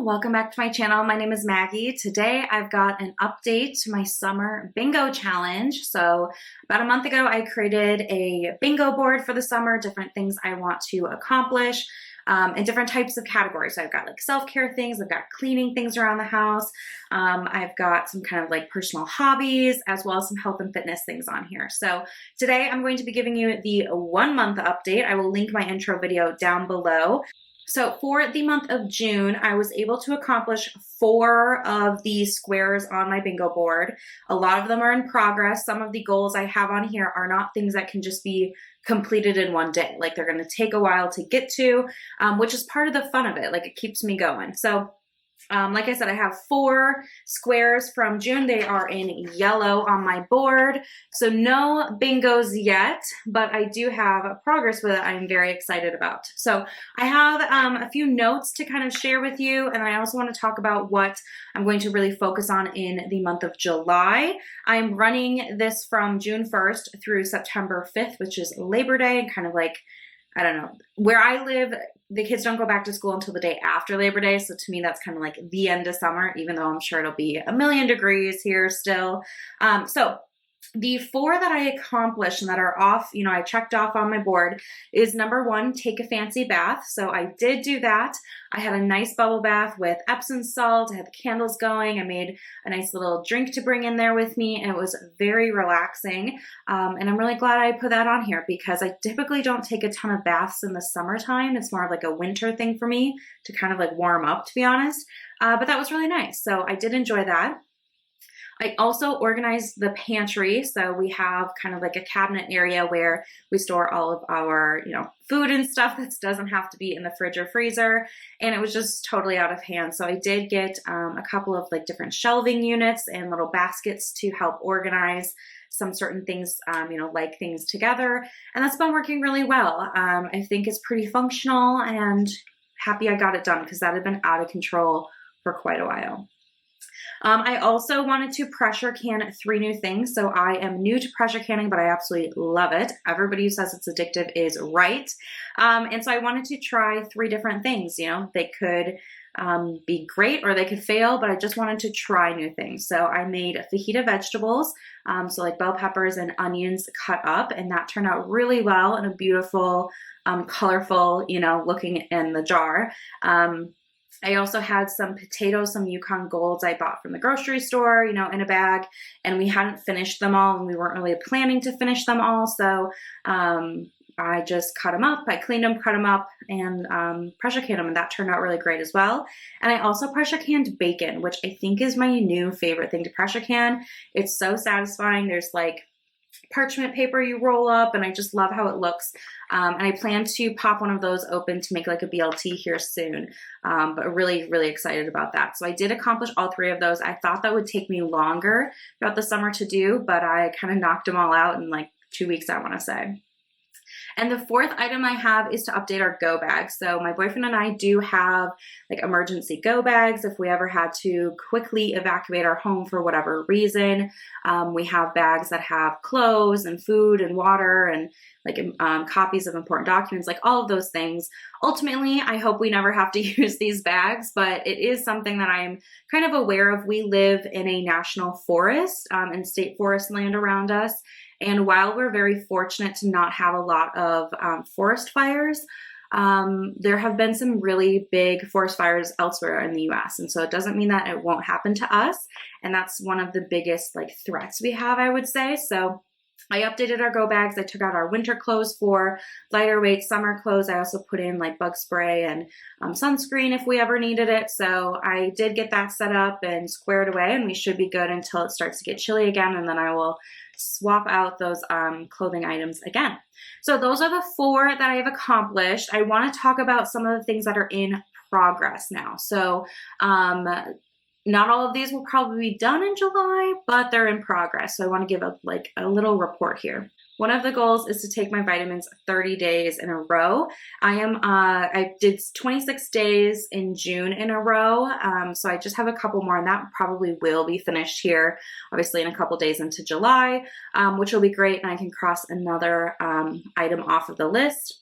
welcome back to my channel. My name is Maggie. Today I've got an update to my summer bingo challenge. So about a month ago I created a bingo board for the summer, different things I want to accomplish in different types of categories. So I've got like self-care things, I've got cleaning things around the house, I've got some kind of like personal hobbies, as well as some health and fitness things on here. So today I'm going to be giving you the 1 month update. I will link my intro video down below. So for the month of June, I was able to accomplish 4 of the squares on my bingo board. A lot of them are in progress. Some of the goals I have on here are not things that can just be completed in one day. Like they're going to take a while to get to, which is part of the fun of it. Like it keeps me going. So like I said, I have 4 squares from June. They are in yellow on my board. So no bingos yet, but I do have progress with it I'm very excited about. So I have a few notes to kind of share with you. And I also want to talk about what I'm going to really focus on in the month of July. I'm running this from June 1st through September 5th, which is Labor Day, and kind of like, I don't know, where I live, the kids don't go back to school until the day after Labor Day. So to me, that's kind of like the end of summer, even though I'm sure it'll be a million degrees here still. So the 4 that I accomplished and that are off, you know, I checked off on my board is number 1, take a fancy bath. So I did do that. I had a nice bubble bath with Epsom salt. I had the candles going. I made a nice little drink to bring in there with me, and it was very relaxing. And I'm really glad I put that on here because I typically don't take a ton of baths in the summertime. It's more of like a winter thing for me to kind of like warm up, to be honest. But that was really nice. So I did enjoy that. I also organized the pantry. So we have kind of like a cabinet area where we store all of our, you know, food and stuff that doesn't have to be in the fridge or freezer. And it was just totally out of hand. So I did get a couple of like different shelving units and little baskets to help organize some certain things, you know, like things together. And that's been working really well. I think it's pretty functional and happy I got it done because that had been out of control for quite a while. I also wanted to pressure can 3 new things. So I am new to pressure canning, but I absolutely love it. Everybody who says it's addictive is right. And so I wanted to try 3 different things. You know, they could be great or they could fail, but I just wanted to try new things. So I made fajita vegetables, so like bell peppers and onions cut up, and that turned out really well in a beautiful, colorful, you know, looking in the jar. I also had some potatoes, some Yukon Golds I bought from the grocery store, you know, in a bag, and we hadn't finished them all, and we weren't really planning to finish them all. So I just cut them up, I cleaned them, cut them up, and pressure canned them, and that turned out really great as well. And I also pressure canned bacon, which I think is my new favorite thing to pressure can. It's so satisfying. There's like parchment paper you roll up, and I just love how it looks. And I plan to pop one of those open to make like a BLT here soon, but really, really excited about that. So I did accomplish all 3 of those. I thought that would take me longer throughout the summer to do, but I kind of knocked them all out in like 2 weeks, I want to say. And the 4th item I have is to update our go bags. So my boyfriend and I do have like emergency go bags if we ever had to quickly evacuate our home for whatever reason. We have bags that have clothes and food and water and like copies of important documents, like all of those things. Ultimately, I hope we never have to use these bags, but it is something that I'm kind of aware of. We live in a national forest and state forest land around us. And while we're very fortunate to not have a lot of forest fires, there have been some really big forest fires elsewhere in the US. And so it doesn't mean that it won't happen to us. And that's one of the biggest like threats we have, I would say. So I updated our go bags. I took out our winter clothes for lighter weight summer clothes. I also put in like bug spray and sunscreen if we ever needed it. So I did get that set up and squared away, and we should be good until it starts to get chilly again. And then I will swap out those clothing items again. So those are the 4 that I have accomplished. I want to talk about some of the things that are in progress now. So not all of these will probably be done in July, but they're in progress. So I want to give a little report here. One of the goals is to take my vitamins 30 days in a row. I did 26 days in June in a row. So I just have a couple more, and that probably will be finished here, obviously in a couple days into July, which will be great. And I can cross another item off of the list.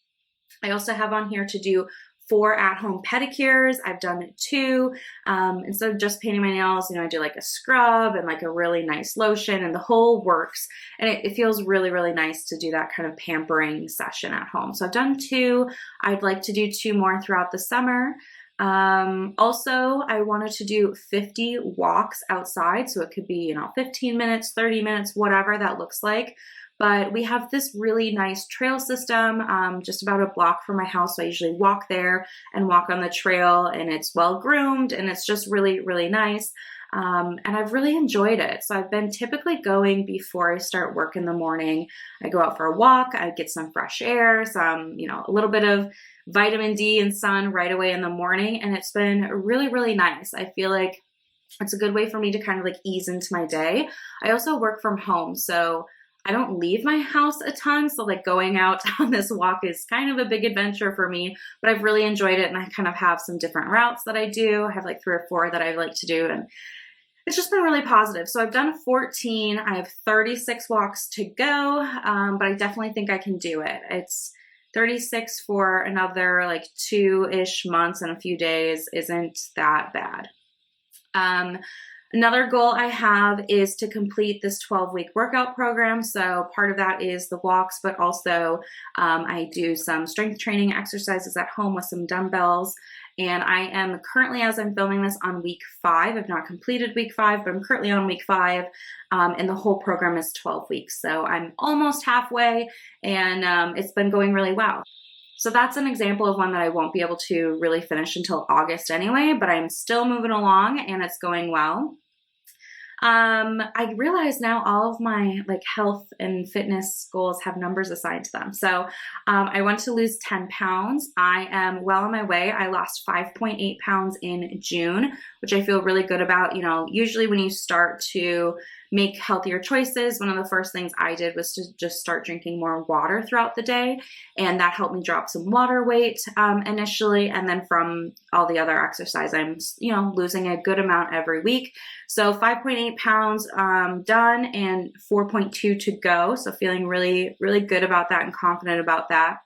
I also have on here to do 4 at-home pedicures. I've done 2. Instead of just painting my nails, I do like a scrub and like a really nice lotion and the whole works. And it feels really, really nice to do that kind of pampering session at home. So I've done 2. I'd like to do 2 more throughout the summer. Also, I wanted to do 50 walks outside. So it could be, 15 minutes, 30 minutes, whatever that looks like. But we have this really nice trail system just about a block from my house. So I usually walk there and walk on the trail, and it's well groomed and it's just really, really nice. And I've really enjoyed it. So I've been typically going before I start work in the morning. I go out for a walk, I get some fresh air, some, a little bit of vitamin D and sun right away in the morning. And it's been really, really nice. I feel like it's a good way for me to kind of like ease into my day. I also work from home, so I don't leave my house a ton. So like going out on this walk is kind of a big adventure for me, but I've really enjoyed it. And I kind of have some different routes that I do. I have like 3 or 4 that I like to do. And it's just been really positive. So I've done 14. I have 36 walks to go, but I definitely think I can do it. It's 36 for another like 2-ish months and a few days isn't that bad. Another goal I have is to complete this 12-week workout program. So part of that is the walks, but also I do some strength training exercises at home with some dumbbells. And I am currently, as I'm filming this, on week 5. I've not completed week 5, but I'm currently on week 5. And the whole program is 12 weeks. So I'm almost halfway, and it's been going really well. So that's an example of one that I won't be able to really finish until August anyway, but I'm still moving along and it's going well. I realize now all of my like health and fitness goals have numbers assigned to them. So I want to lose 10 pounds. I am well on my way. I lost 5.8 pounds in June, which I feel really good about. Usually when you start to make healthier choices, one of the first things I did was to just start drinking more water throughout the day. And that helped me drop some water weight initially. And then from all the other exercise, I'm, losing a good amount every week. So 5.8 pounds done and 4.2 to go. So feeling really, really good about that and confident about that.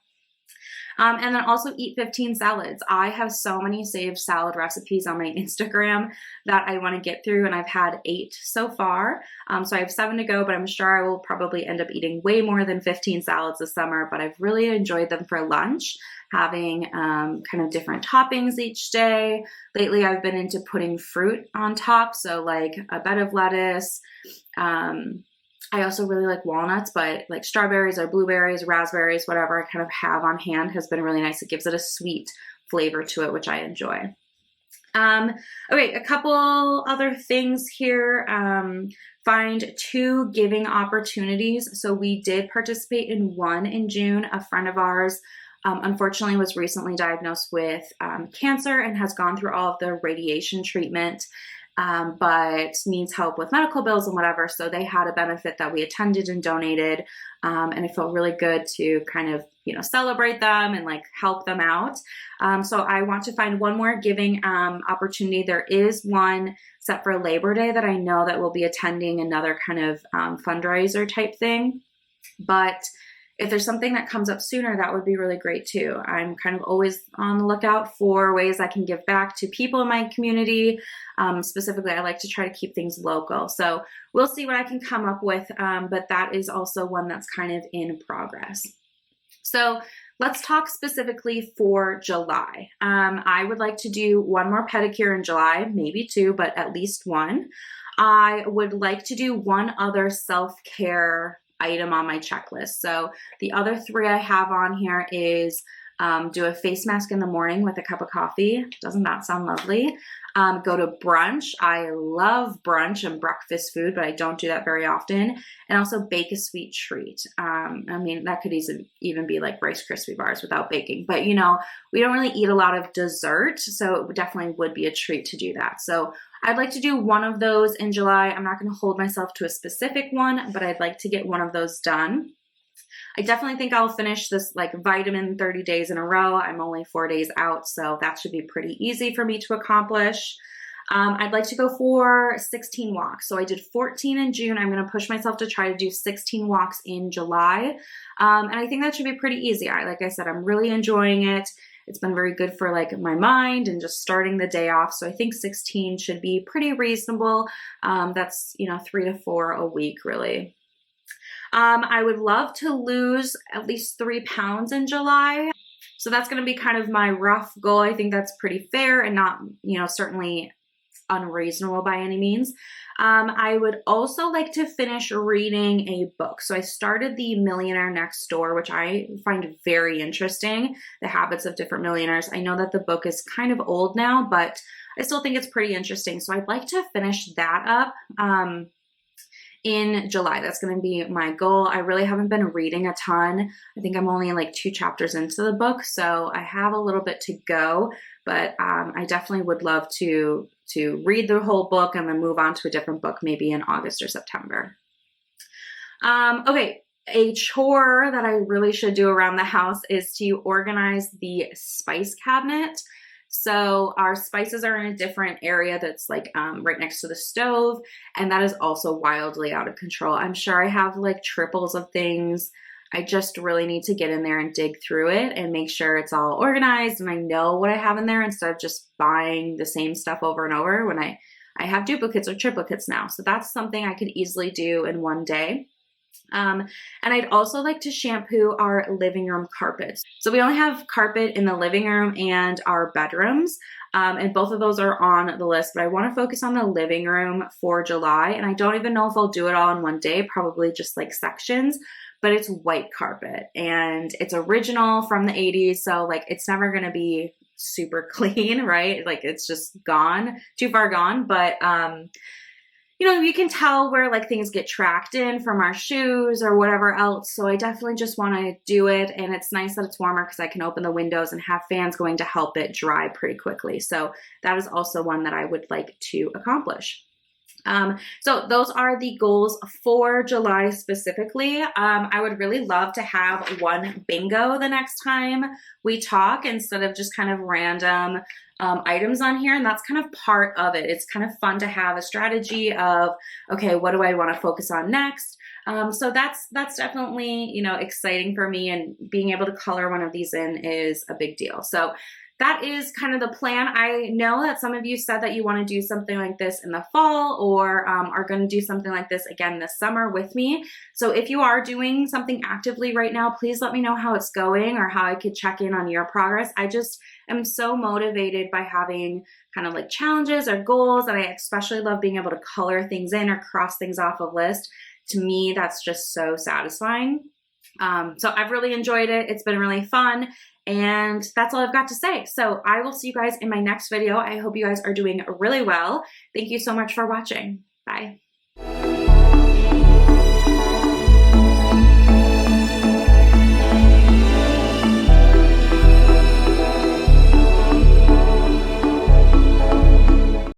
And then also eat 15 salads. I have so many saved salad recipes on my Instagram that I want to get through, and I've had 8 so far. So I have 7 to go, but I'm sure I will probably end up eating way more than 15 salads this summer, but I've really enjoyed them for lunch, having kind of different toppings each day. Lately, I've been into putting fruit on top, so like a bed of lettuce. I also really like walnuts, but like strawberries or blueberries, raspberries, whatever I kind of have on hand has been really nice. It gives it a sweet flavor to it, which I enjoy. Okay, a couple other things here. Find 2 giving opportunities. So we did participate in one in June. A friend of ours unfortunately was recently diagnosed with cancer and has gone through all of the radiation treatment. But needs help with medical bills and whatever. So they had a benefit that we attended and donated. And it felt really good to kind of, celebrate them and like help them out. So I want to find one more giving opportunity. There is one set for Labor Day that I know that we'll be attending, another kind of fundraiser type thing. But if there's something that comes up sooner, that would be really great too. I'm kind of always on the lookout for ways I can give back to people in my community. Specifically, I like to try to keep things local. So we'll see what I can come up with, but that is also one that's kind of in progress. So let's talk specifically for July. I would like to do 1 more pedicure in July, maybe 2, but at least 1. I would like to do 1 other self-care item on my checklist. So the other 3 I have on here is do a face mask in the morning with a cup of coffee. Doesn't that sound lovely? Go to brunch. I love brunch and breakfast food, but I don't do that very often. And also bake a sweet treat. That could even be like Rice Krispie bars without baking. But we don't really eat a lot of dessert, so it definitely would be a treat to do that. So I'd like to do 1 of those in July. I'm not going to hold myself to a specific one, but I'd like to get 1 of those done. I definitely think I'll finish this like vitamin 30 days in a row. I'm only 4 days out, so that should be pretty easy for me to accomplish. I'd like to go for 16 walks. So I did 14 in June. I'm going to push myself to try to do 16 walks in July. And I think that should be pretty easy. Like I said, I'm really enjoying it. it's been very good for like my mind and just starting the day off. So I think 16 should be pretty reasonable. That's, 3 to 4 a week really. I would love to lose at least 3 pounds in July. So that's going to be kind of my rough goal. I think that's pretty fair and not, certainly unreasonable by any means. I would also like to finish reading a book. So I started The Millionaire Next Door, which I find very interesting, the habits of different millionaires. I know that the book is kind of old now, but I still think it's pretty interesting. So I'd like to finish that up in July. That's going to be my goal. I really haven't been reading a ton. I think I'm only like 2 chapters into the book, so I have a little bit to go, but I definitely would love to read the whole book and then move on to a different book maybe in August or September. Okay, a chore that I really should do around the house is to organize the spice cabinet. So our spices are in a different area that's like right next to the stove, and that is also wildly out of control. I'm sure I have like triples of things. I just really need to get in there and dig through it and make sure it's all organized and I know what I have in there instead of just buying the same stuff over and over when I have duplicates or triplicates now. So that's something I could easily do in one day. And I'd also like to shampoo our living room carpets. So we only have carpet in the living room and our bedrooms, and both of those are on the list, but I want to focus on the living room for July, and I don't even know if I'll do it all in one day, probably just like sections, but it's white carpet and it's original from the 80s, so like it's never going to be super clean, right? Like it's just gone, too far gone, but you can tell where like things get tracked in from our shoes or whatever else. So I definitely just want to do it. And it's nice that it's warmer because I can open the windows and have fans going to help it dry pretty quickly. So that is also one that I would like to accomplish. So those are the goals for July specifically. I would really love to have one bingo the next time we talk instead of just kind of random items on here. And that's kind of part of it. It's kind of fun to have a strategy of, okay, what do I want to focus on next? So that's definitely, exciting for me, and being able to color one of these in is a big deal. So that is kind of the plan. I know that some of you said that you want to do something like this in the fall, or are going to do something like this again this summer with me. So if you are doing something actively right now, please let me know how it's going or how I could check in on your progress. I just am so motivated by having kind of like challenges or goals, and I especially love being able to color things in or cross things off a list. To me, that's just so satisfying. So I've really enjoyed it. It's been really fun. And that's all I've got to say. So I will see you guys in my next video. I hope you guys are doing really well. Thank you so much for watching. Bye.